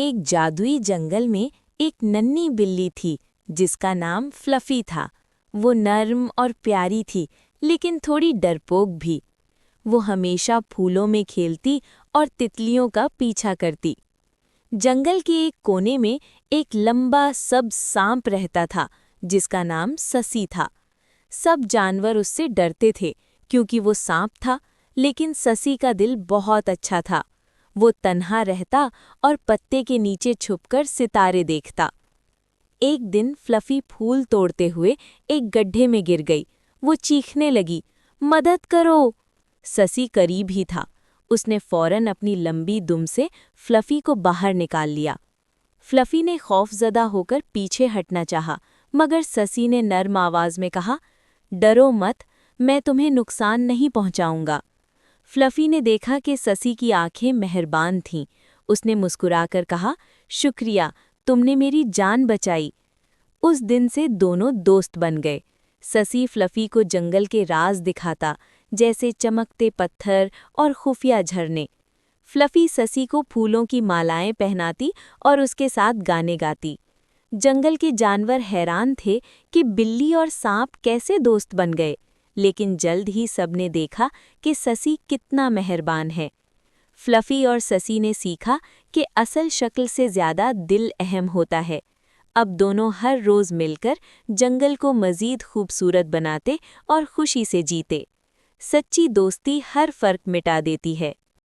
एक जादुई जंगल में एक नन्ही बिल्ली थी जिसका नाम फ्लफी था। वो नर्म और प्यारी थी, लेकिन थोड़ी डरपोक भी। वो हमेशा फूलों में खेलती और तितलियों का पीछा करती। जंगल के एक कोने में एक लंबा सब्ज सांप रहता था जिसका नाम ससी था। सब जानवर उससे डरते थे क्योंकि वो सांप था, लेकिन ससी का दिल बहुत अच्छा था। वो तन्हा रहता और पत्ते के नीचे छुपकर सितारे देखता। एक दिन फ्लफी फूल तोड़ते हुए एक गड्ढे में गिर गई। वो चीखने लगी, मदद करो! ससी करीब ही था। उसने फौरन अपनी लंबी दुम से फ्लफी को बाहर निकाल लिया। फ्लफी ने खौफजदा होकर पीछे हटना चाहा, मगर ससी ने नर्म आवाज में कहा, डरो मत, मैं तुम्हें नुकसान नहीं पहुंचाऊंगा। फ्लफी ने देखा कि ससी की आंखें मेहरबान थीं। उसने मुस्कुराकर कहा, शुक्रिया, तुमने मेरी जान बचाई। उस दिन से दोनों दोस्त बन गए। ससी फ्लफी को जंगल के राज दिखाता, जैसे चमकते पत्थर और खुफिया झरने। फ्लफी ससी को फूलों की मालाएं पहनाती और उसके साथ गाने गाती। जंगल के जानवर हैरान थे कि बिल्ली और सांप कैसे दोस्त बन गए, लेकिन जल्द ही सबने देखा कि ससी कितना मेहरबान है। फ्लफी और ससी ने सीखा कि असल शक्ल से ज़्यादा दिल अहम होता है। अब दोनों हर रोज़ मिलकर जंगल को मज़ीद खूबसूरत बनाते और खुशी से जीते। सच्ची दोस्ती हर फ़र्क मिटा देती है।